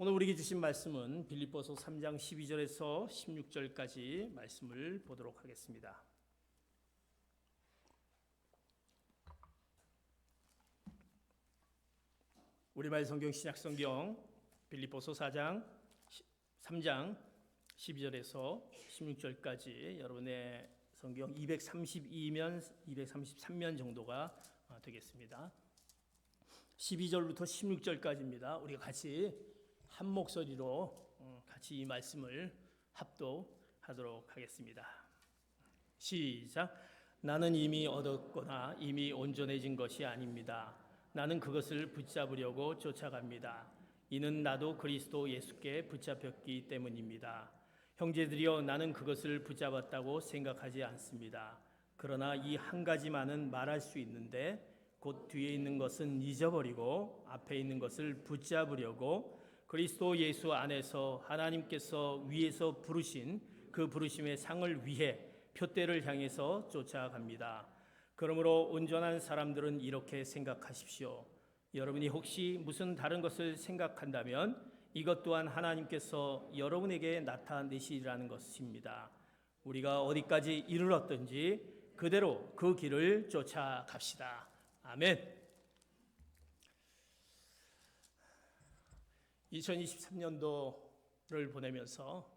오늘 우리에게 주신 말씀은 빌립보서 3장 12절에서 16절까지 말씀을 보도록 하겠습니다. 우리말 성경 신약성경 빌립보서 3장 12절에서 16절까지 여러분의 성경 232면 233면 정도가 되겠습니다. 12절부터 16절까지입니다. 우리가 같이 한 목소리로 같이 이 말씀을 합독하도록 하겠습니다. 시작. 나는 이미 얻었거나 이미 온전해진 것이 아닙니다. 나는 그것을 붙잡으려고 쫓아갑니다. 이는 나도 그리스도 예수께 붙잡혔기 때문입니다. 형제들이여, 나는 그것을 붙잡았다고 생각하지 않습니다. 그러나 이 한 가지만은 말할 수 있는데 곧 뒤에 있는 것은 잊어버리고 앞에 있는 것을 붙잡으려고 그리스도 예수 안에서 하나님께서 위에서 부르신 그 부르심의 상을 위해 표대를 향해서 쫓아갑니다. 그러므로 온전한 사람들은 이렇게 생각하십시오. 여러분이 혹시 무슨 다른 것을 생각한다면 이것 또한 하나님께서 여러분에게 나타내시리라는 것입니다. 우리가 어디까지 이르렀든지 그대로 그 길을 쫓아갑시다. 아멘. 2023년도를 보내면서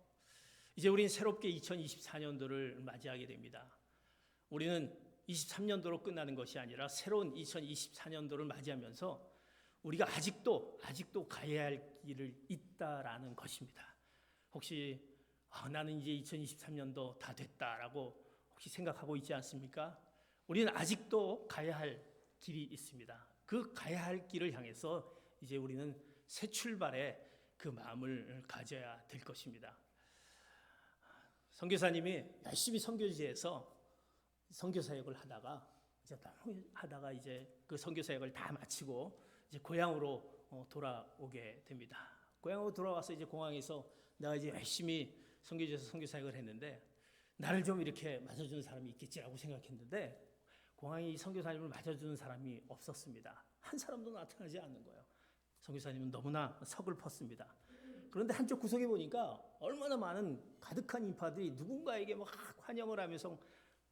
이제 우리는 새롭게 2024년도를 맞이하게 됩니다. 우리는 23년도로 끝나는 것이 아니라 새로운 2024년도를 맞이하면서 우리가 아직도 가야 할 길을 있다라는 것입니다. 혹시 나는 이제 2023년도 다 됐다라고 혹시 생각하고 있지 않습니까? 우리는 아직도 가야 할 길이 있습니다. 그 가야 할 길을 향해서 이제 우리는 새 출발의 그 마음을 가져야 될 것입니다. 선교사님이 열심히 선교지에서 선교사역을 하다가 이제 그 선교사역을 다 마치고 이제 고향으로 돌아오게 됩니다. 고향으로 돌아와서 이제 공항에서 내가 이제 열심히 선교지에서 선교사역을 했는데 나를 좀 이렇게 맞아주는 사람이 있겠지라고 생각했는데 공항에 이 선교사님을 맞아주는 사람이 없었습니다. 한 사람도 나타나지 않는 거예요. 선교사님은 너무나 서글펐습니다. 그런데 한쪽 구석에 보니까 얼마나 많은 가득한 인파들이 누군가에게 막 환영을 하면서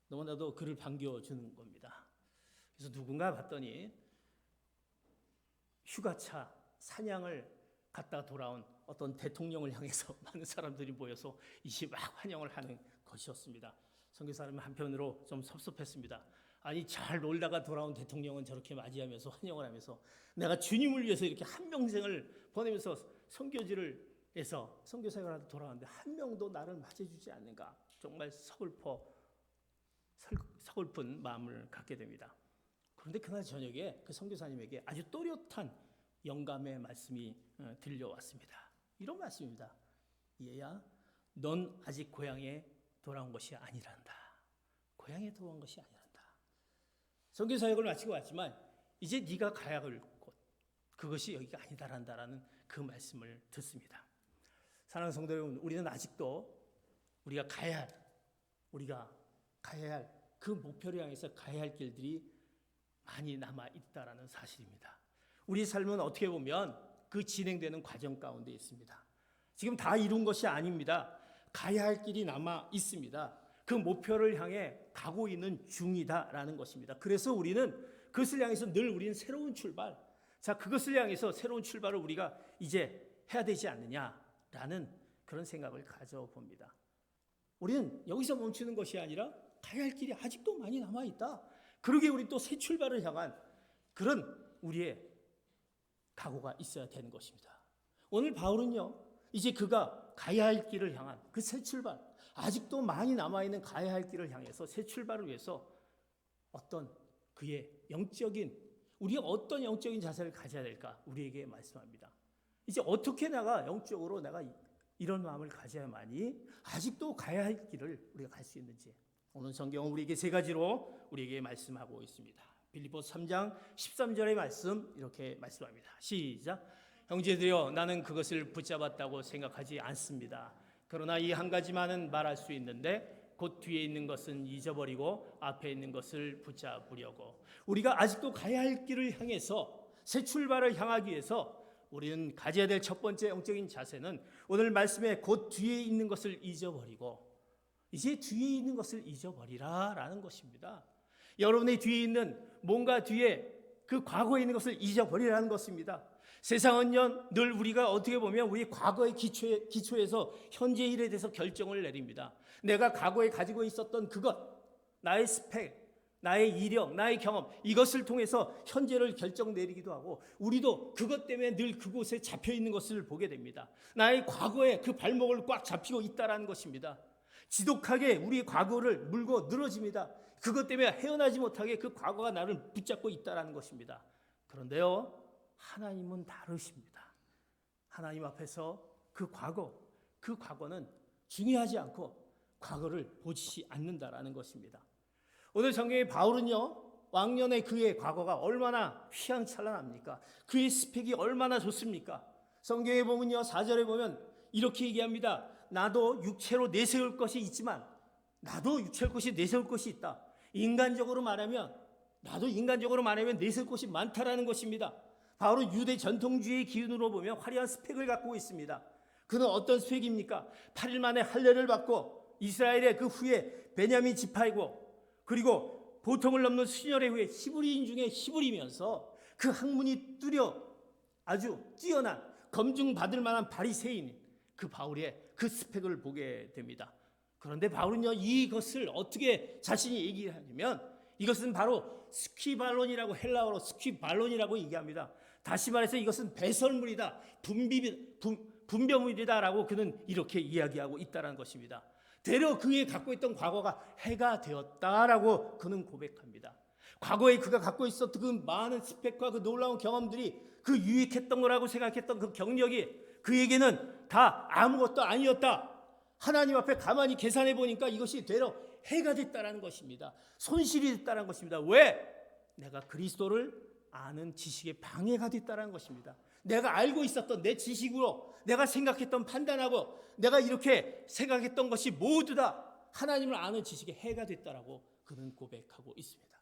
너무나도 그를 반겨주는 겁니다. 그래서 누군가 봤더니 휴가차 사냥을 갔다 돌아온 어떤 대통령을 향해서 많은 사람들이 모여서 이제 막 환영을 하는 것이었습니다. 선교사님은 한편으로 좀 섭섭했습니다. 아니, 잘 놀다가 돌아온 대통령은 저렇게 맞이하면서 환영을 하면서 내가 주님을 위해서 이렇게 한 평생을 보내면서 선교지를 해서 선교사역을 하다 돌아왔는데 한 명도 나를 맞아주지 않는가. 정말 서글픈 마음을 갖게 됩니다. 그런데 그날 저녁에 그 선교사님에게 아주 또렷한 영감의 말씀이 들려왔습니다. 이런 말씀입니다. 얘야, 넌 아직 고향에 돌아온 것이 아니란다. 고향에 돌아온 것이 아니란다. 선교사역을 마치고 왔지만 이제 네가 가야 할 곳, 그것이 여기가 아니다란다라는 그 말씀을 듣습니다. 사랑하는 성도 여러분, 우리는 아직도 우리가 가야 할 그 목표를 향해서 가야 할 길들이 많이 남아 있다라는 사실입니다. 우리 삶은 어떻게 보면 그 진행되는 과정 가운데 있습니다. 지금 다 이룬 것이 아닙니다. 가야 할 길이 남아 있습니다. 그 목표를 향해 가고 있는 중이다라는 것입니다. 그래서 우리는 그것을 향해서 늘 우리는 새로운 출발, 그것을 향해서 새로운 출발을 우리가 이제 해야 되지 않느냐라는 그런 생각을 가져봅니다. 우리는 여기서 멈추는 것이 아니라 가야 할 길이 아직도 많이 남아있다. 그러기에 우리 또 새 출발을 향한 그런 우리의 각오가 있어야 되는 것입니다. 오늘 바울은요, 이제 그가 가야 할 길을 향한 그 새 출발, 아직도 많이 남아있는 가야 할 길을 향해서 새 출발을 위해서 어떤 그의 우리가 어떤 영적인 자세를 가져야 될까 우리에게 말씀합니다. 이제 어떻게 영적으로 내가 이런 마음을 가져야만이 아직도 가야 할 길을 우리가 갈 수 있는지 오늘 성경은 우리에게 세 가지로 우리에게 말씀하고 있습니다. 빌립보서 3장 13절의 말씀 이렇게 말씀합니다. 시작. 형제들이여, 나는 그것을 붙잡았다고 생각하지 않습니다. 그러나 이 한 가지만은 말할 수 있는데 곧 뒤에 있는 것은 잊어버리고 앞에 있는 것을 붙잡으려고. 우리가 아직도 가야 할 길을 향해서 새 출발을 향하기 위해서 우리는 가져야 될 첫 번째 영적인 자세는 오늘 말씀에 곧 뒤에 있는 것을 잊어버리고 이제 뒤에 있는 것을 잊어버리라라는 것입니다. 여러분의 뒤에 있는 뭔가 뒤에 그 과거에 있는 것을 잊어버리라는 것입니다. 세상은요 늘 우리가 어떻게 보면 우리 과거의 기초에서 현재 일에 대해서 결정을 내립니다. 내가 과거에 가지고 있었던 그것, 나의 스펙, 나의 이력, 나의 경험 이것을 통해서 현재를 결정 내리기도 하고 우리도 그것 때문에 늘 그곳에 잡혀 있는 것을 보게 됩니다. 나의 과거에 그 발목을 꽉 잡히고 있다라는 것입니다. 지독하게 우리의 과거를 물고 늘어집니다. 그것 때문에 헤어나지 못하게 그 과거가 나를 붙잡고 있다라는 것입니다. 그런데요 하나님은 다르십니다. 하나님 앞에서 그 과거는 중요하지 않고 과거를 보지 않는다라는 것입니다. 오늘 성경의 바울은요 왕년의 그의 과거가 얼마나 휘황찬란합니까? 그의 스펙이 얼마나 좋습니까? 성경에 보면요 4절에 보면 이렇게 얘기합니다. 나도 육체로 내세울 것이 있지만 나도 육체의 것이 내세울 것이 있다. 인간적으로 말하면 내세울 것이 많다라는 것입니다. 바울은 유대 전통주의의 기준으로 보면 화려한 스펙을 갖고 있습니다. 그는 어떤 스펙입니까? 8일 만에 할례를 받고 이스라엘의 그 후에 베냐민 지파이고 그리고 보통을 넘는 수년의 후에 히브리인 중에 히브리면서 그 학문이 뚜려 아주 뛰어난 검증받을 만한 바리새인 그 바울의 그 스펙을 보게 됩니다. 그런데 바울은요 이것을 어떻게 자신이 얘기하냐면 이것은 바로 스퀴발론이라고 헬라어로 스퀴발론이라고 얘기합니다. 다시 말해서 이것은 배설물이다, 분벼물이다라고 그는 이렇게 이야기하고 있다는 것입니다. 되려 그의 갖고 있던 과거가 해가 되었다라고 그는 고백합니다. 과거에 그가 갖고 있었던 그 많은 스펙과 그 놀라운 경험들이 그 유익했던 거라고 생각했던 그 경력이 그에게는 다 아무것도 아니었다. 하나님 앞에 가만히 계산해 보니까 이것이 되려 해가 됐다라는 것입니다. 손실이 됐다라는 것입니다. 왜? 내가 그리스도를 아는 지식에 방해가 됐다라는 것입니다. 내가 알고 있었던 내 지식으로 내가 생각했던 판단하고 내가 이렇게 생각했던 것이 모두 다 하나님을 아는 지식에 해가 됐다라고 그는 고백하고 있습니다.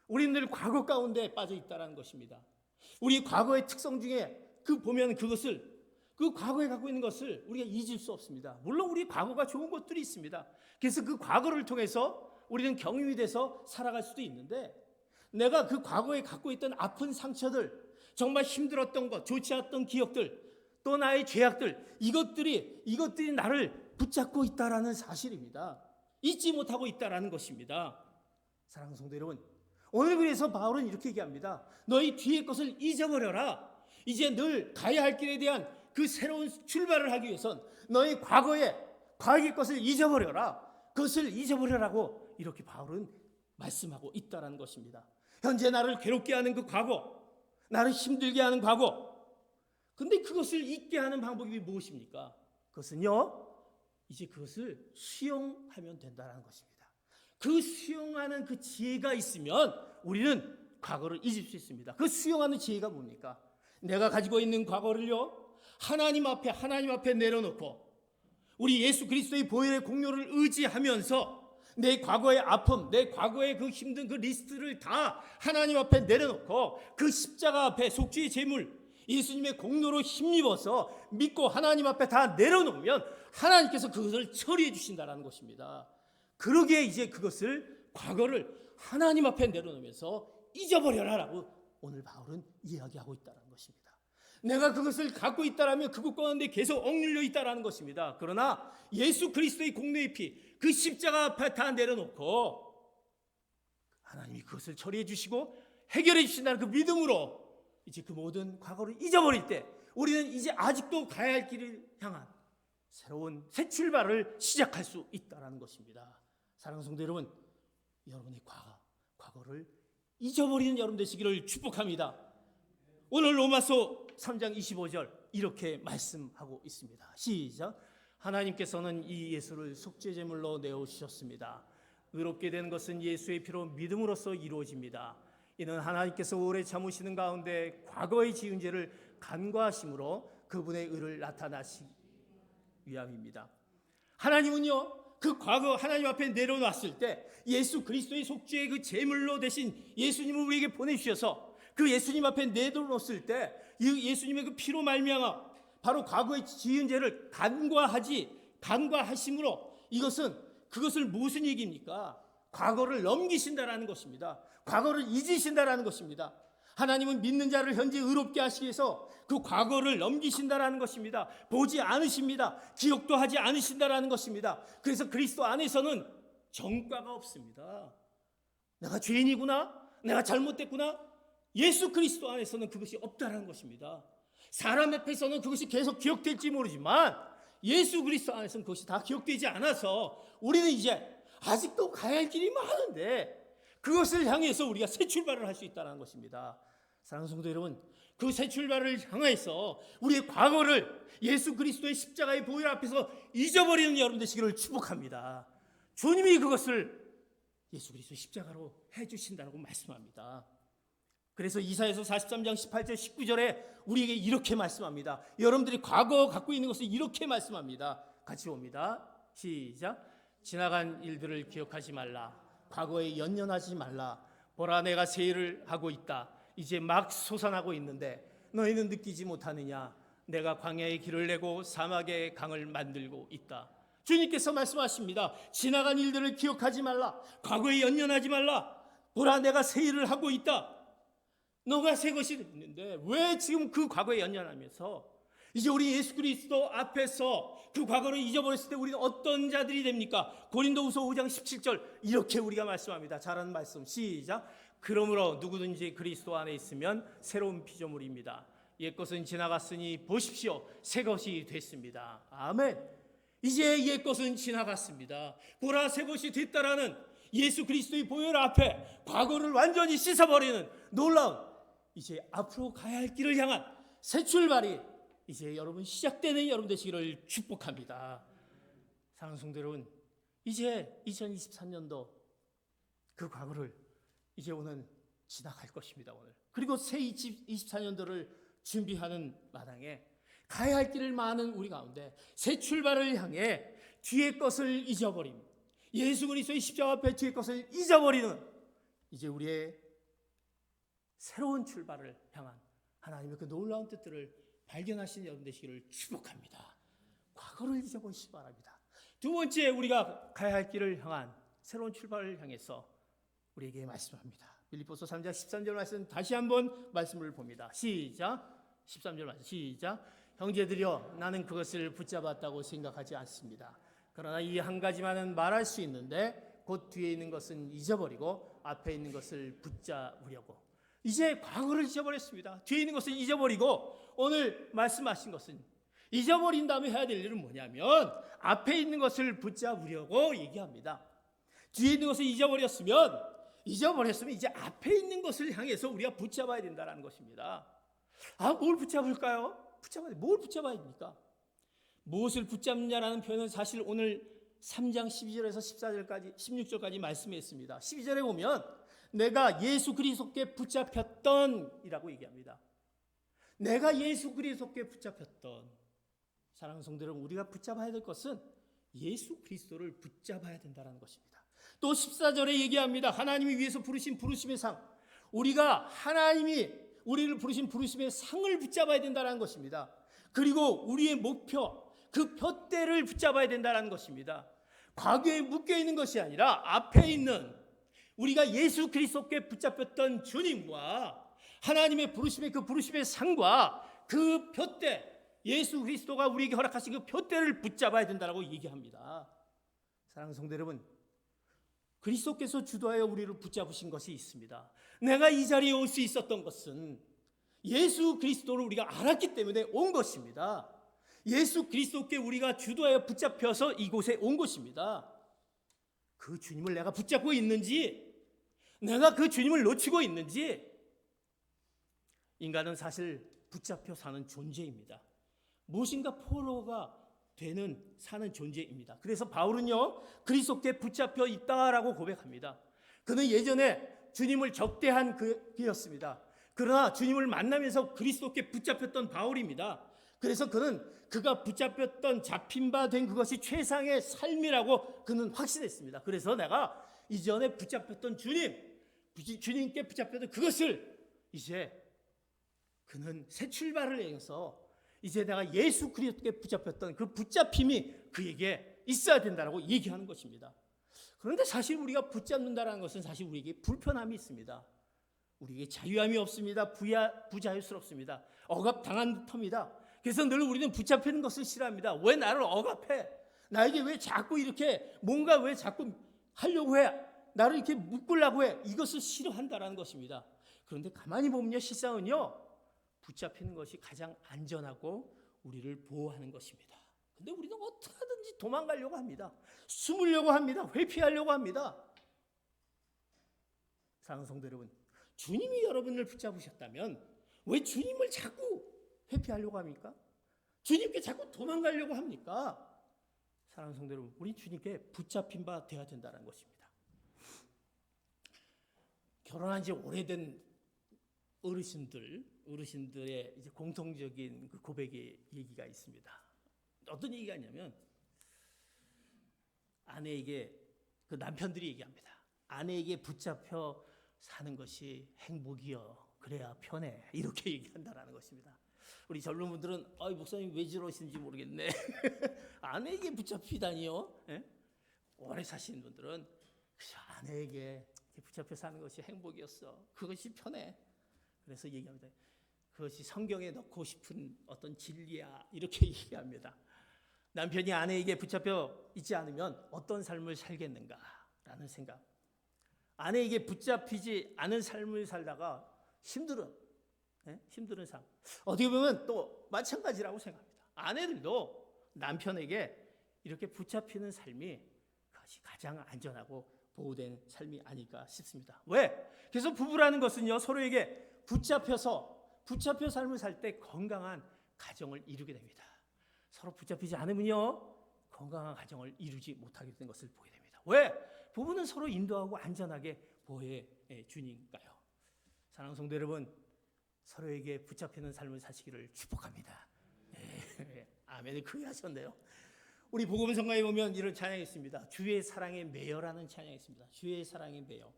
우리는 늘 과거 가운데 빠져 있다라는 것입니다. 우리 과거의 특성 중에 보면 그 과거에 갖고 있는 것을 우리가 잊을 수 없습니다. 물론 우리 과거가 좋은 것들이 있습니다. 그래서 그 과거를 통해서 우리는 경험이 돼서 살아갈 수도 있는데 내가 그 과거에 갖고 있던 아픈 상처들, 정말 힘들었던 것, 좋지 않았던 기억들, 또 나의 죄악들, 이것들이 나를 붙잡고 있다라는 사실입니다. 잊지 못하고 있다라는 것입니다. 사랑하는 성도 여러분, 오늘 그래서 바울은 이렇게 얘기합니다. 너희 뒤의 것을 잊어버려라. 이제 늘 가야 할 길에 대한 그 새로운 출발을 하기 위해선 너희 과거의 것을 잊어버려라. 그것을 잊어버려라고 이렇게 바울은 말씀하고 있다라는 것입니다. 현재 나를 괴롭게 하는 그 과거, 나를 힘들게 하는 과거. 근데 그것을 잊게 하는 방법이 무엇입니까? 그것은요, 이제 그것을 수용하면 된다는 것입니다. 그 수용하는 그 지혜가 있으면 우리는 과거를 잊을 수 있습니다. 그 수용하는 지혜가 뭡니까? 내가 가지고 있는 과거를요, 하나님 앞에 내려놓고 우리 예수 그리스도의 보혈의 공로를 의지하면서 내 과거의 아픔, 내 과거의 그 힘든 그 리스트를 다 하나님 앞에 내려놓고 그 십자가 앞에 속죄의 제물, 예수님의 공로로 힘입어서 믿고 하나님 앞에 다 내려놓으면 하나님께서 그것을 처리해 주신다는 것입니다. 그러기에 이제 그것을 과거를 하나님 앞에 내려놓으면서 잊어버려라라고 오늘 바울은 이야기하고 있다는 것입니다. 내가 그것을 갖고 있다라면 그것 가운데 계속 억눌려 있다라는 것입니다. 그러나 예수 그리스도의 공로의 피, 그 십자가 앞에 다 내려놓고 하나님이 그것을 처리해 주시고 해결해 주신다는 그 믿음으로 이제 그 모든 과거를 잊어버릴 때 우리는 이제 아직도 가야 할 길을 향한 새로운 새 출발을 시작할 수 있다는 것입니다. 사랑하는 성도 여러분, 여러분의 과거를 잊어버리는 여러분 되시기를 축복합니다. 오늘 로마서 3장 25절 이렇게 말씀하고 있습니다. 시작. 하나님께서는 이 예수를 속죄제물로 내어주셨습니다. 의롭게 된 것은 예수의 피로 믿음으로써 이루어집니다. 이는 하나님께서 오래 참으시는 가운데 과거의 지은 죄를 간과하심으로 그분의 의를 나타나시기 위함입니다. 하나님은요, 그 과거 하나님 앞에 내려놨을 때 예수 그리스도의 속죄의 그 제물로 대신 예수님을 우리에게 보내주셔서 그 예수님 앞에 내려놓았을 때 예수님의 그 피로 말미암아 바로 과거의 지은 죄를 간과하심으로 그것을 무슨 얘기입니까? 과거를 넘기신다라는 것입니다. 과거를 잊으신다라는 것입니다. 하나님은 믿는 자를 현재 의롭게 하시기 위해서 그 과거를 넘기신다라는 것입니다. 보지 않으십니다. 기억도 하지 않으신다라는 것입니다. 그래서 그리스도 안에서는 정과가 없습니다. 내가 죄인이구나, 내가 잘못됐구나, 예수 그리스도 안에서는 그것이 없다라는 것입니다. 사람 앞에서는 그것이 계속 기억될지 모르지만 예수 그리스도 안에서는 그것이 다 기억되지 않아서 우리는 이제 아직도 가야 할 길이 많은데 그것을 향해서 우리가 새 출발을 할 수 있다는 것입니다. 사랑하는 성도 여러분, 그 새 출발을 향해서 우리의 과거를 예수 그리스도의 십자가의 보혈 앞에서 잊어버리는 여러분 되시기를 축복합니다. 주님이 그것을 예수 그리스도의 십자가로 해주신다고 말씀합니다. 그래서 이사야서 43장 18절 19절에 우리에게 이렇게 말씀합니다. 여러분들이 과거 갖고 있는 것을 이렇게 말씀합니다. 같이 봅니다. 시작. 지나간 일들을 기억하지 말라. 과거에 연연하지 말라. 보라, 내가 새 일을 하고 있다. 이제 막 솟아나고 있는데 너희는 느끼지 못하느냐? 내가 광야에 길을 내고 사막에 강을 만들고 있다. 주님께서 말씀하십니다. 지나간 일들을 기억하지 말라. 과거에 연연하지 말라. 보라, 내가 새 일을 하고 있다. 너가 새 것이 있는데 왜 지금 그 과거에 연연하면서 이제 우리 예수 그리스도 앞에서 그 과거를 잊어버렸을 때 우리는 어떤 자들이 됩니까? 고린도후서 5장 17절 이렇게 우리가 말씀합니다. 잘하는 말씀 시작. 그러므로 누구든지 그리스도 안에 있으면 새로운 피조물입니다. 옛것은 지나갔으니 보십시오, 새 것이 됐습니다. 아멘. 이제 옛것은 지나갔습니다. 보라, 새 것이 됐다라는 예수 그리스도의 보혈 앞에 과거를 완전히 씻어버리는 놀라운 이제 앞으로 가야 할 길을 향한 새 출발이 이제 여러분 시작되는 여러분 되시기를 축복합니다. 사랑하는 성도 여러분, 이제 2023년도 그 과거를 이제 오늘 지나갈 것입니다. 오늘 그리고 새 24년도를 준비하는 마당에 가야 할 길을 많은 우리 가운데 새 출발을 향해 뒤의 것을 잊어버림, 예수 그리스도의 십자가 앞에 뒤의 것을 잊어버리는 이제 우리의 새로운 출발을 향한 하나님의 그 놀라운 뜻들을 발견하시는 여러분 되시기를 축복합니다. 과거를 잊어버리시기 바랍니다. 두 번째, 우리가 가야 할 길을 향한 새로운 출발을 향해서 우리에게 말씀합니다. 빌립보서 3장 13절 말씀 다시 한번 말씀을 봅니다. 시작. 13절 말씀 시작. 형제들이여, 나는 그것을 붙잡았다고 생각하지 않습니다. 그러나 이 한 가지만은 말할 수 있는데 곧 뒤에 있는 것은 잊어버리고 앞에 있는 것을 붙잡으려고. 이제 과거를 잊어버렸습니다. 뒤에 있는 것을 잊어버리고 오늘 말씀하신 것은 잊어버린 다음에 해야 될 일은 뭐냐면 앞에 있는 것을 붙잡으려고 얘기합니다. 뒤에 있는 것을 잊어버렸으면 이제 앞에 있는 것을 향해서 우리가 붙잡아야 된다는 것입니다. 뭘 붙잡을까요? 뭘 붙잡아야 됩니까? 무엇을 붙잡느냐라는 표현은 사실 오늘 3장 12절에서 14절까지 16절까지 말씀했습니다. 12절에 보면 내가 예수 그리스도께 붙잡혔던 이라고 얘기합니다. 내가 예수 그리스도께 붙잡혔던. 사랑하는 성도 여러분, 우리가 붙잡아야 될 것은 예수 그리스도를 붙잡아야 된다는 것입니다. 또 14절에 얘기합니다. 하나님이 위해서 부르신 부르심의 상, 우리가 하나님이 우리를 부르신 부르심의 상을 붙잡아야 된다는 것입니다. 그리고 우리의 목표, 그 푯대를 붙잡아야 된다는 것입니다. 과거에 묶여있는 것이 아니라 앞에 있는 우리가 예수 그리스도께 붙잡혔던 주님과 하나님의 부르심의 그 부르심의 상과 그 푯대, 예수 그리스도가 우리에게 허락하신 그 푯대를 붙잡아야 된다고 얘기합니다. 사랑하는 성도 여러분, 그리스도께서 주도하여 우리를 붙잡으신 것이 있습니다. 내가 이 자리에 올 수 있었던 것은 예수 그리스도를 우리가 알았기 때문에 온 것입니다. 예수 그리스도께 우리가 주도하여 붙잡혀서 이곳에 온 것입니다. 그 주님을 내가 붙잡고 있는지, 내가 그 주님을 놓치고 있는지, 인간은 사실 붙잡혀 사는 존재입니다. 무엇인가 포로가 되는 사는 존재입니다. 그래서 바울은요, 그리스도께 붙잡혀 있다라고 고백합니다. 그는 예전에 주님을 적대한 그였습니다. 그러나 주님을 만나면서 그리스도께 붙잡혔던 바울입니다. 그래서 그가 붙잡혔던 잡힌 바 된 그것이 최상의 삶이라고 그는 확신했습니다. 그래서 내가 이전에 붙잡혔던 주님께 붙잡혔던 그것을 이제 그는 새 출발을 향해서 이제 내가 예수 그리스도께 붙잡혔던 그 붙잡힘이 그에게 있어야 된다라고 얘기하는 것입니다. 그런데 사실 우리가 붙잡는다는 것은 사실 우리에게 불편함이 있습니다. 우리에게 자유함이 없습니다. 부자유스럽습니다. 억압당한 듯합니다. 그래서 늘 우리는 붙잡히는 것을 싫어합니다. 왜 나를 억압해? 나에게 왜 자꾸 이렇게 뭔가 왜 자꾸 하려고 해? 나를 이렇게 묶으려고 해? 이것을 싫어한다라는 것입니다. 그런데 가만히 보면요, 실상은요, 붙잡히는 것이 가장 안전하고 우리를 보호하는 것입니다. 근데 우리는 어떻게 하든지 도망가려고 합니다. 숨으려고 합니다. 회피하려고 합니다. 사랑하는 성도 여러분, 주님이 여러분을 붙잡으셨다면 왜 주님을 자꾸 회피하려고 합니까? 주님께 자꾸 도망가려고 합니까? 사랑하는 성도 여러분, 우리 주님께 붙잡힌 바 되어야 된다는 것입니다. 결혼한 지 오래된 어르신들의 이제 공통적인 그 고백의 얘기가 있습니다. 어떤 얘기가 있냐면 아내에게 그 남편들이 얘기합니다. 아내에게 붙잡혀 사는 것이 행복이여. 그래야 편해. 이렇게 얘기한다라는 것입니다. 우리 젊은 분들은 목사님 왜 저러시는지 모르겠네. 아내에게 붙잡히다니요. 예? 오래 사시는 분들은 아내에게 붙잡혀 사는 것이 행복이었어. 그것이 편해. 그래서 얘기합니다. 그것이 성경에 넣고 싶은 어떤 진리야. 이렇게 얘기합니다. 남편이 아내에게 붙잡혀 있지 않으면 어떤 삶을 살겠는가라는 생각. 아내에게 붙잡히지 않은 삶을 살다가 힘든 삶. 어떻게 보면 또 마찬가지라고 생각합니다. 아내들도 남편에게 이렇게 붙잡히는 삶이 그것이 가장 안전하고 보호된 삶이 아닐까 싶습니다. 왜? 그래서 부부라는 것은요, 서로에게 붙잡혀 삶을 살 때 건강한 가정을 이루게 됩니다. 서로 붙잡히지 않으면요, 건강한 가정을 이루지 못하게 되는 것을 보게 됩니다. 왜? 부부는 서로 인도하고 안전하게 보호해 주니까요. 사랑하는 성도 여러분, 서로에게 붙잡히는 삶을 사시기를 축복합니다. 아멘을 크게 하셨네요. 우리 복음 성가에 보면 이런 찬양이 있습니다. 주의 사랑에 매여라는 찬양이 있습니다. 주의 사랑에 매여.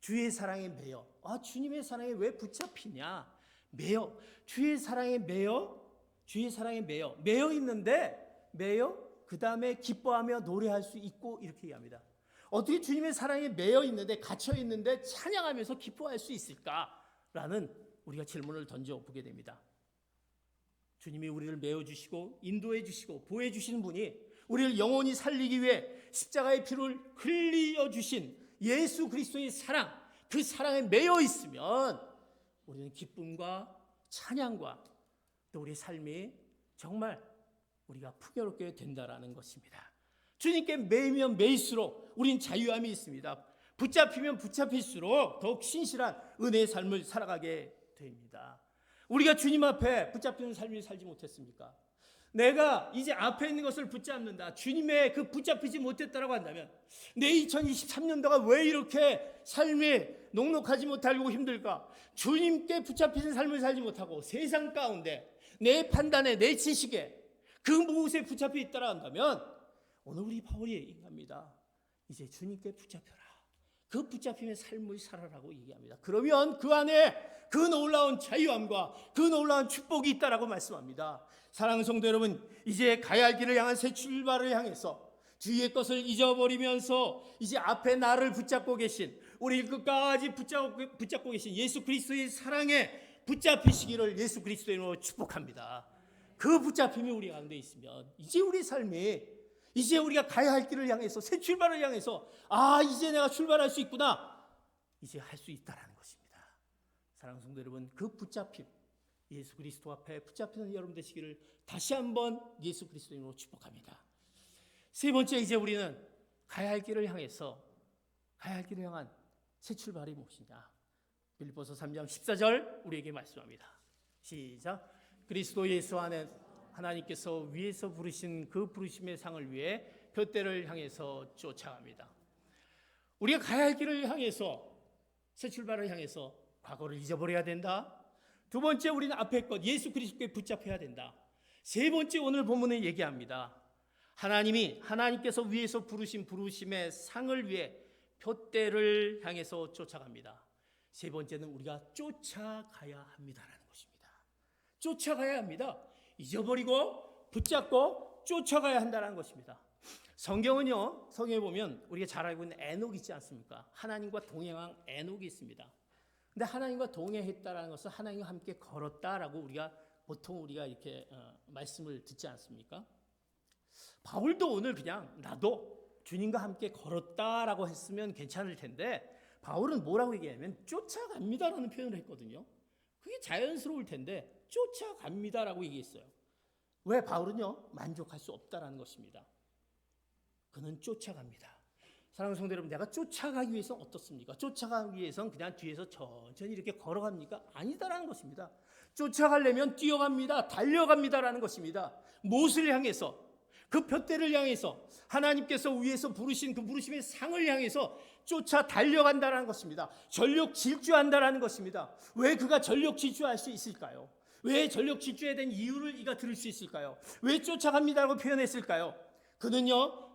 주의 사랑에 매여. 주님의 사랑에 왜 붙잡히냐? 매여. 주의 사랑에 매여. 주의 사랑에 매여. 매여 있는데 그 다음에 기뻐하며 노래할 수 있고 이렇게 얘기합니다. 어떻게 주님의 사랑에 매여 있는데 갇혀 있는데 찬양하면서 기뻐할 수 있을까라는 우리가 질문을 던져보게 됩니다. 주님이 우리를 메어주시고 인도해 주시고 보호해 주시는 분이 우리를 영원히 살리기 위해 십자가의 피를 흘려 주신 예수 그리스도의 사랑, 그 사랑에 매여 있으면 우리는 기쁨과 찬양과 또 우리 삶이 정말 우리가 풍요롭게 된다라는 것입니다. 주님께 매이면 매일수록 우린 자유함이 있습니다. 붙잡히면 붙잡힐수록 더욱 신실한 은혜의 삶을 살아가게 됩니다. 우리가 주님 앞에 붙잡히는 삶을 살지 못했습니까? 내가 이제 앞에 있는 것을 붙잡는다. 주님의 그 붙잡히지 못했다라고 한다면 내 2023년도가 왜 이렇게 삶이 녹록하지 못하고 힘들까? 주님께 붙잡히는 삶을 살지 못하고 세상 가운데 내 판단에 내 지식에 그 무엇에 붙잡혀 있다라 한다면 오늘 우리 바울이 얘기합니다. 이제 주님께 붙잡혀라. 그 붙잡힘의 삶을 살아라고 얘기합니다. 그러면 그 안에 그 놀라운 자유함과 그 놀라운 축복이 있다라고 말씀합니다. 사랑하는 성도 여러분, 이제 가야 할 길을 향한 새 출발을 향해서 주위의 것을 잊어버리면서 이제 앞에 나를 붙잡고 계신, 우리 끝까지 붙잡고 계신 예수 그리스도의 사랑에 붙잡히시기를 예수 그리스도의 이름으로 축복합니다. 그 붙잡힘이 우리 가운데 있으면 이제 우리 삶이, 이제 우리가 가야 할 길을 향해서 새 출발을 향해서 이제 내가 출발할 수 있구나, 이제 할 수 있다라는 것입니다. 사랑하는 성도 여러분, 그 붙잡힘, 예수 그리스도 앞에 붙잡히는 여러분 되시기를 다시 한번 예수 그리스도 이름으로 축복합니다. 세 번째, 이제 우리는 가야 할 길을 향한 새 출발이 무엇이냐? 빌립보서 3장 14절 우리에게 말씀합니다. 시작. 그리스도 예수 안에 하나님께서 위에서 부르신 그 부르심의 상을 위해 표대를 향해서 쫓아갑니다. 우리가 가야 할 길을 향해서, 새 출발을 향해서 과거를 잊어버려야 된다. 두 번째, 우리는 앞에 것 예수 그리스도께 붙잡혀야 된다. 세 번째, 오늘 본문에 얘기합니다. 하나님께서 위에서 부르신 부르심의 상을 위해 표대를 향해서 쫓아갑니다. 세 번째는 우리가 쫓아가야 합니다라는 것입니다. 쫓아가야 합니다. 잊어버리고 붙잡고 쫓아가야 한다는 것입니다. 성경에 보면 우리가 잘 알고 있는 에녹 있지 않습니까? 하나님과 동행한 에녹이 있습니다. 근데 하나님과 동행했다라는 것은 하나님과 함께 걸었다라고 보통 우리가 이렇게 말씀을 듣지 않습니까? 바울도 오늘 그냥 나도 주님과 함께 걸었다라고 했으면 괜찮을 텐데 바울은 뭐라고 얘기하냐면 쫓아갑니다라는 표현을 했거든요. 그게 자연스러울 텐데 쫓아갑니다라고 얘기했어요. 왜? 바울은요 만족할 수 없다라는 것입니다. 그는 쫓아갑니다. 사랑하는 성도 여러분, 내가 쫓아가기 위해서 어떻습니까? 쫓아가기 위해서는 그냥 뒤에서 천천히 이렇게 걸어갑니까? 아니다라는 것입니다. 쫓아가려면 뛰어갑니다. 달려갑니다라는 것입니다. 무엇을 향해서? 그 푯대를 향해서 하나님께서 위에서 부르신 그 부르심의 상을 향해서 쫓아 달려간다는 것입니다. 전력 질주한다는 것입니다. 왜 그가 전력 질주할 수 있을까요? 왜 전력 질주에 대한 이유를 이가 들을 수 있을까요? 왜 쫓아갑니다라고 표현했을까요? 그는요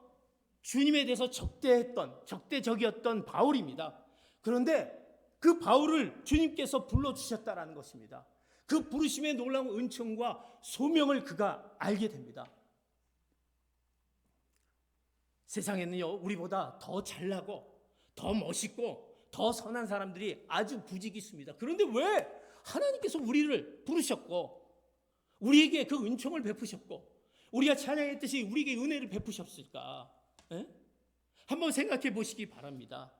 주님에 대해서 적대적이었던 바울입니다. 그런데 그 바울을 주님께서 불러주셨다는 것입니다. 그 부르심의 놀라운 은총과 소명을 그가 알게 됩니다. 세상에는요 우리보다 더 잘나고 더 멋있고 더 선한 사람들이 아주 부지기수입니다. 그런데 왜 하나님께서 우리를 부르셨고 우리에게 그 은총을 베푸셨고 우리가 찬양했듯이 우리에게 은혜를 베푸셨을까? 한번 생각해 보시기 바랍니다.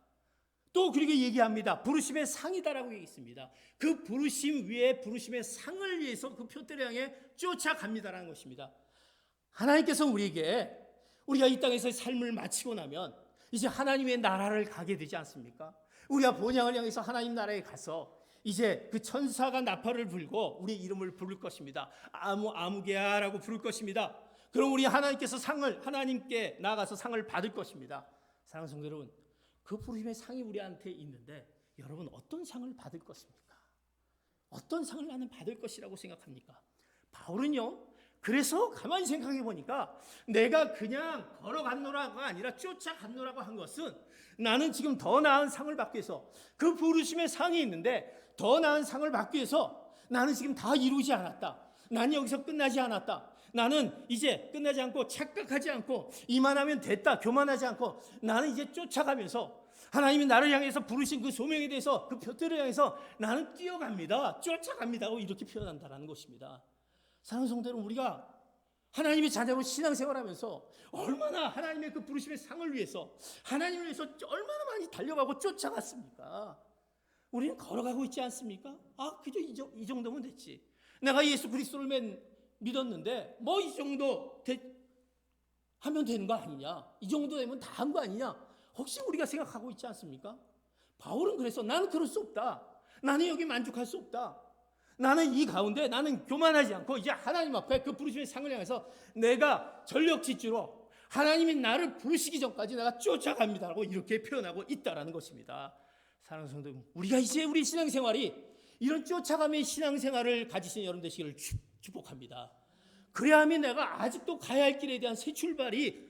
또 그렇게 얘기합니다. 부르심의 상이다라고 얘기했습니다. 그 부르심 위에 부르심의 상을 위해서 그 푯대를 향해 쫓아갑니다라는 것입니다. 하나님께서 우리가 이 땅에서 삶을 마치고 나면 이제 하나님의 나라를 가게 되지 않습니까? 우리가 본향을 향해서 하나님 나라에 가서 이제 그 천사가 나팔을 불고 우리 이름을 부를 것입니다. 아무개야라고 부를 것입니다. 그럼 우리 하나님께 나아가서 상을 받을 것입니다. 사랑하는 성도 여러분, 그 부르심의 상이 우리한테 있는데 여러분 어떤 상을 받을 것입니까? 어떤 상을 나는 받을 것이라고 생각합니까? 바울은요 그래서 가만히 생각해 보니까 내가 그냥 걸어갔노라가 아니라 쫓아갔노라고 한 것은 나는 지금 더 나은 상을 받기 위해서 그 부르심의 상이 있는데 더 나은 상을 받기 위해서 나는 지금 다 이루지 않았다. 나는 여기서 끝나지 않았다. 나는 이제 끝나지 않고 착각하지 않고 이만하면 됐다. 교만하지 않고 나는 이제 쫓아가면서 하나님이 나를 향해서 부르신 그 소명에 대해서 그 푯대를 향해서 나는 뛰어갑니다. 쫓아갑니다. 이렇게 표현한다는 것입니다. 사랑하는 성도 여러분, 우리가 하나님의 자녀로 신앙생활하면서 얼마나 하나님의 그 부르심의 상을 위해서 하나님을 위해서 얼마나 많이 달려가고 쫓아갔습니까? 우리는 걸어가고 있지 않습니까? 그저 이 정도면 됐지. 내가 예수 그리스도를 믿었는데 뭐 이 정도 하면 되는 거 아니냐? 이 정도 되면 다 한 거 아니냐? 혹시 우리가 생각하고 있지 않습니까? 바울은 그래서 나는 그럴 수 없다. 나는 여기 만족할 수 없다. 나는 이 가운데 나는 교만하지 않고 이제 하나님 앞에 그 부르심의 상을 향해서 내가 전력질주로 하나님이 나를 부르시기 전까지 내가 쫓아갑니다라고 이렇게 표현하고 있다라는 것입니다. 사랑하는 성도 여러분, 우리가 이제 우리 신앙생활이 이런 쫓아감의 신앙생활을 가지신 여러분 되시기를 축복합니다. 그래야 하면 내가 아직도 가야 할 길에 대한 새 출발이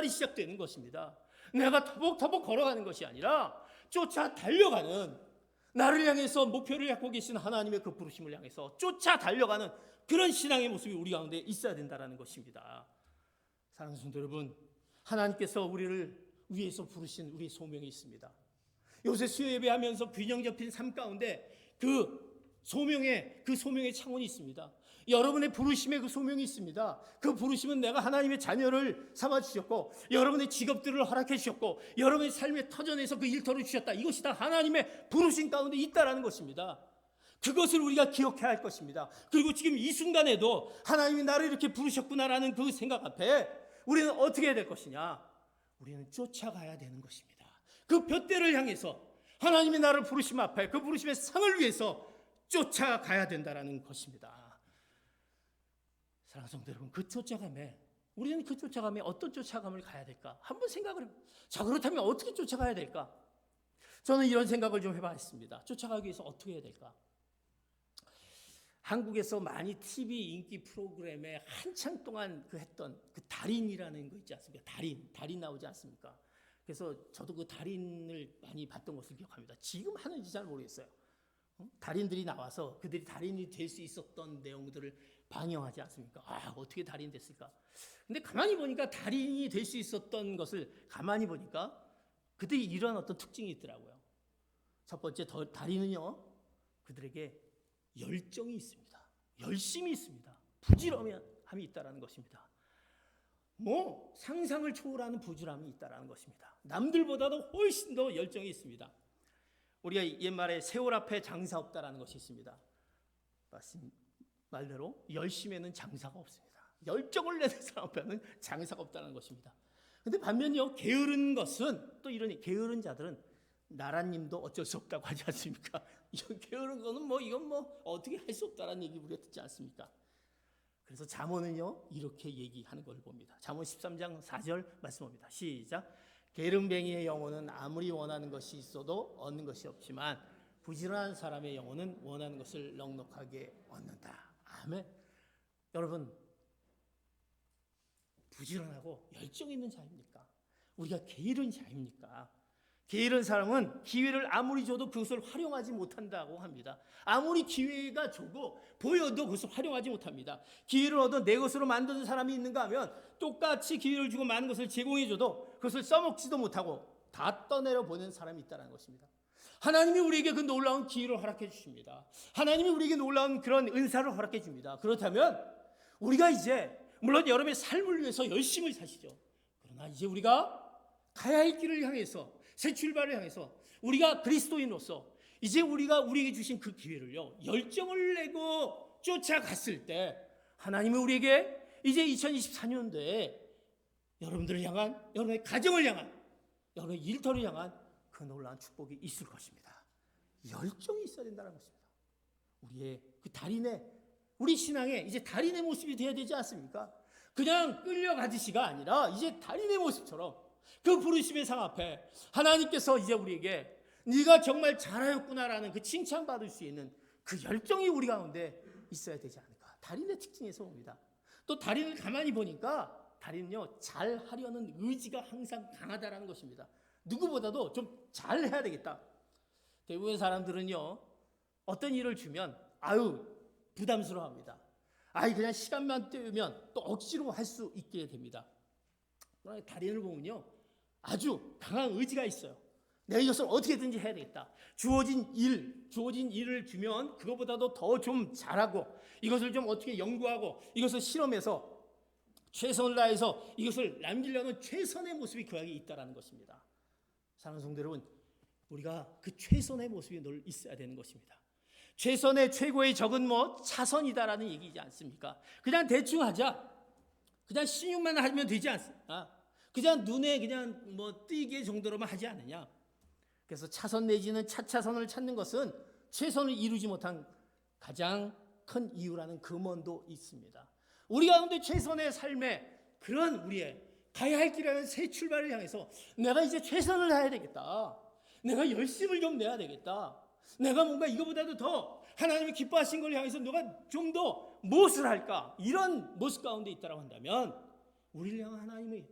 시작되는 것입니다. 내가 터벅터벅 걸어가는 것이 아니라 쫓아 달려가는, 나를 향해서 목표를 갖고 계신 하나님의 그 부르심을 향해서 쫓아 달려가는 그런 신앙의 모습이 우리 가운데 있어야 된다는 것입니다. 사랑하는 성도 여러분, 하나님께서 우리를 위해서 부르신 우리 소명이 있습니다. 요새 수요 예배하면서 균형 잡힌 삶 가운데 그 소명의 창원이 있습니다. 여러분의 부르심의 그 소명이 있습니다. 그 부르심은 내가 하나님의 자녀를 삼아 주셨고 여러분의 직업들을 허락해 주셨고 여러분의 삶의 터전에서 그 일터를 주셨다. 이것이 다 하나님의 부르심 가운데 있다라는 것입니다. 그것을 우리가 기억해야 할 것입니다. 그리고 지금 이 순간에도 하나님이 나를 이렇게 부르셨구나라는 그 생각 앞에 우리는 어떻게 해야 될 것이냐? 우리는 쫓아가야 되는 것입니다. 그 푯대를 향해서 하나님이 나를 부르심 앞에 그 부르심의 상을 위해서 쫓아가야 된다라는 것입니다. 사랑하는 성도 여러분, 우리는 그 쫓아감에 어떤 쫓아감을 가야 될까? 한번 생각을 해보세요. 자, 그렇다면 어떻게 쫓아가야 될까? 저는 이런 생각을 좀 해봤습니다. 쫓아가기 위해서 어떻게 해야 될까? 한국에서 많이 TV 인기 프로그램에 한창 동안 했던 그 달인이라는 거 있지 않습니까? 달인 나오지 않습니까? 그래서 저도 그 달인을 많이 봤던 것을 기억합니다. 지금 하는지 잘 모르겠어요. 달인들이 나와서 그들이 달인이 될 수 있었던 내용들을 방영하지 않습니까? 어떻게 달인 됐을까? 근데 가만히 보니까 달인이 될 수 있었던 것을 가만히 보니까 그들이 이런 어떤 특징이 있더라고요. 첫 번째 달인은요, 그들에게 열정이 있습니다. 열심이 있습니다. 부지런함이 있다는 것입니다. 상상을 초월하는 부지런함이 있다는 것입니다. 남들보다도 훨씬 더 열정이 있습니다. 우리가 옛말에 세월 앞에 장사 없다라는 것이 있습니다. 말대로 열심에는 장사가 없습니다. 열정을 내는 사람 앞에는 장사가 없다는 것입니다. 근데 반면요, 게으른 것은 또 이러니 게으른 자들은 나라님도 어쩔 수 없다고 하지 않습니까? 게으른 거는 이건 어떻게 할 수 없다라는 얘기 우리가 듣지 않습니까? 그래서 잠언은요, 이렇게 얘기하는 걸 봅니다. 잠언 13장 4절 말씀합니다. 시작. 게으름뱅이의 영혼은 아무리 원하는 것이 있어도 얻는 것이 없지만 부지런한 사람의 영혼은 원하는 것을 넉넉하게 얻는다. 아멘. 여러분, 부지런하고 열정 있는 자입니까? 우리가 게으른 자입니까? 게으른 사람은 기회를 아무리 줘도 그것을 활용하지 못한다고 합니다. 아무리 기회가 주고 보여도 그것을 활용하지 못합니다. 기회를 얻어 내 것으로 만드는 사람이 있는가 하면 똑같이 기회를 주고 많은 것을 제공해줘도 그것을 써먹지도 못하고 다 떠내려 보낸 사람이 있다는 것입니다. 하나님이 우리에게 그 놀라운 기회를 허락해 주십니다. 하나님이 우리에게 놀라운 그런 은사를 허락해 줍니다. 그렇다면 우리가 이제 물론 여러분의 삶을 위해서 열심히 사시죠. 그러나 이제 우리가 가야 할 길을 향해서 새 출발을 향해서 우리가 그리스도인으로서 이제 우리가 우리에게 주신 그 기회를요, 열정을 내고 쫓아갔을 때 하나님은 우리에게 이제 2024년도에 여러분들을 향한, 여러분의 가정을 향한, 여러분의 일터를 향한 그 놀라운 축복이 있을 것입니다. 열정이 있어야 된다는 것입니다. 우리의 그 달인의, 우리 신앙에 이제 달인의 모습이 되어야 되지 않습니까? 그냥 끌려가듯이가 아니라 이제 달인의 모습처럼 그 부르심의 상 앞에 하나님께서 이제 우리에게 네가 정말 잘하였구나라는 그 칭찬받을 수 있는 그 열정이 우리 가운데 있어야 되지 않을까. 달인의 특징에서 옵니다. 또 달인을 가만히 보니까 달인은요, 잘하려는 의지가 항상 강하다라는 것입니다. 누구보다도 좀 잘해야 되겠다. 대부분의 사람들은요, 어떤 일을 주면 부담스러워합니다. 그냥 시간만 때우면 또 억지로 할 수 있게 됩니다. 그러나 달인을 보면요, 아주 강한 의지가 있어요. 내가 이것을 어떻게든지 해야 되겠다. 주어진 일을 주면 그것보다도 더 좀 잘하고 이것을 좀 어떻게 연구하고 이것을 실험해서 최선을 다해서 이것을 남기려는 최선의 모습이 그 안에 있다는 것입니다. 사랑하는 성도 여러분, 우리가 그 최선의 모습이 늘 있어야 되는 것입니다. 최선의 최고의 적은 차선이다라는 얘기지 않습니까? 그냥 대충 하자. 그냥 신용만 하면 되지 않습니까? 그냥 눈에 그냥 띄게 정도로만 하지 않느냐. 그래서 차선 내지는 차차선을 찾는 것은 최선을 이루지 못한 가장 큰 이유라는 금원도 있습니다. 우리 가운데 최선의 삶에 그런 우리의 가야 할 길이라는 새 출발을 향해서 내가 이제 최선을 다해야 되겠다. 내가 열심을 좀 내야 되겠다. 내가 뭔가 이거보다도 더 하나님이 기뻐하신 걸 향해서 내가 좀 더 무엇을 할까? 이런 모습 가운데 있다고 한다면 우리를 향한 하나님의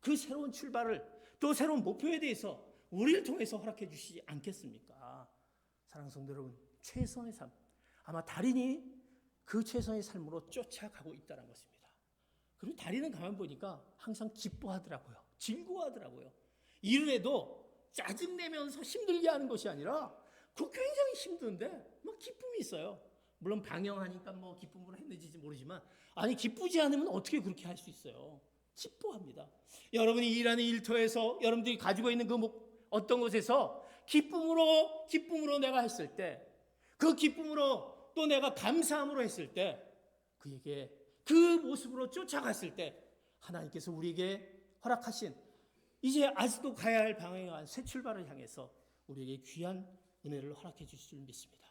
그 새로운 출발을 또 새로운 목표에 대해서 우리를 통해서 허락해 주시지 않겠습니까? 사랑하는 성도 여러분, 최선의 삶, 아마 달인이 그 최선의 삶으로 쫓아가고 있다는 것입니다. 그리고 달인은 가만 보니까 항상 기뻐하더라고요. 즐거워하더라고요. 일을 해도 짜증내면서 힘들게 하는 것이 아니라 그 굉장히 힘든데 기쁨이 있어요. 물론 방영하니까 기쁨으로 했는지 모르지만 기쁘지 않으면 어떻게 그렇게 할 수 있어요? 기뻐합니다. 여러분이 일하는 일터에서 여러분들이 가지고 있는 그 어떤 곳에서 기쁨으로 내가 했을 때, 그 기쁨으로 또 내가 감사함으로 했을 때, 그에게 그 모습으로 쫓아갔을 때 하나님께서 우리에게 허락하신 이제 아직도 가야 할 방향에 한 새 출발을 향해서 우리에게 귀한 은혜를 허락해 주실 줄 믿습니다.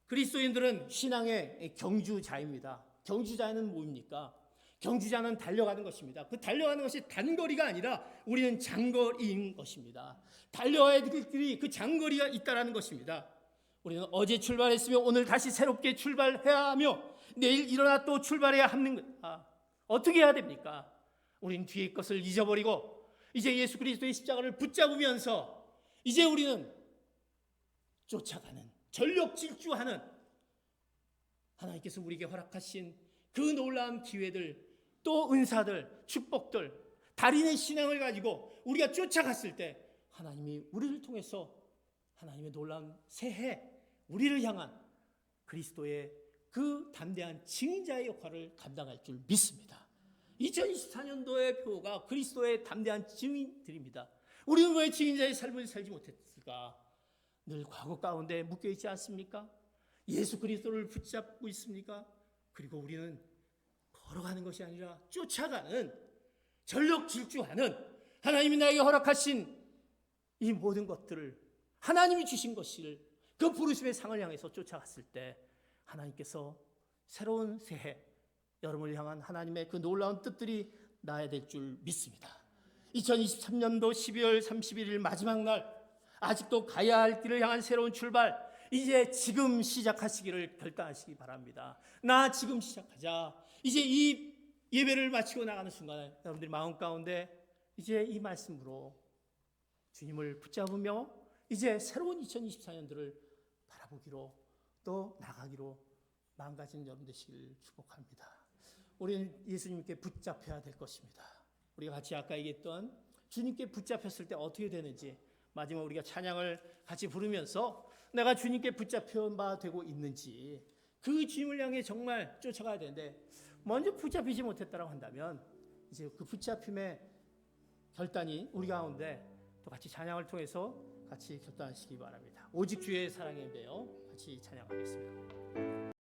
그리스도인들은 신앙의 경주자입니다. 경주자는 뭡니까? 경주자는 달려가는 것입니다. 그 달려가는 것이 단거리가 아니라 우리는 장거리인 것입니다. 달려와야 될 길이 그 장거리가 있다는 것입니다. 우리는 어제 출발했으며 오늘 다시 새롭게 출발해야 하며 내일 일어나 또 출발해야 하는 어떻게 해야 됩니까? 우리는 뒤의 것을 잊어버리고 이제 예수 그리스도의 십자가를 붙잡으면서 이제 우리는 쫓아가는 전력 질주하는 하나님께서 우리에게 허락하신 그 놀라운 기회들, 또 은사들, 축복들, 달인의 신앙을 가지고 우리가 쫓아갔을 때 하나님이 우리를 통해서 하나님의 놀라운 새해, 우리를 향한 그리스도의 그 담대한 증인자의 역할을 감당할 줄 믿습니다. 2024년도의 표가 그리스도의 담대한 증인들입니다. 우리는 왜 증인자의 삶을 살지 못했을까? 늘 과거 가운데 묶여있지 않습니까? 예수 그리스도를 붙잡고 있습니까? 그리고 우리는 걸어가는 것이 아니라 쫓아가는, 전력 질주하는, 하나님이 나에게 허락하신 이 모든 것들을, 하나님이 주신 것을, 그 부르심의 상을 향해서 쫓아갔을 때 하나님께서 새로운 새해, 여러분을 향한 하나님의 그 놀라운 뜻들이 나야 될 줄 믿습니다. 2023년도 12월 31일 마지막 날, 아직도 가야 할 길을 향한 새로운 출발, 이제 지금 시작하시기를 결단하시기 바랍니다. 나 지금 시작하자. 이제 이 예배를 마치고 나가는 순간에 여러분들이 마음 가운데 이제 이 말씀으로 주님을 붙잡으며 이제 새로운 2024년도를 바라보기로, 또 나가기로 마음가진 여러분 되시길 축복합니다. 우리는 예수님께 붙잡혀야 될 것입니다. 우리가 같이 아까 얘기했던 주님께 붙잡혔을 때 어떻게 되는지, 마지막 우리가 찬양을 같이 부르면서 내가 주님께 붙잡힌 바 되고 있는지, 그 주님을 향해 정말 쫓아가야 되는데 먼저 붙잡히지 못했다고 한다면 이제 그 붙잡힘의 결단이 우리 가운데 또 같이 찬양을 통해서 같이 결단하시기 바랍니다. 오직 주의 사랑인데요. 같이 찬양하겠습니다.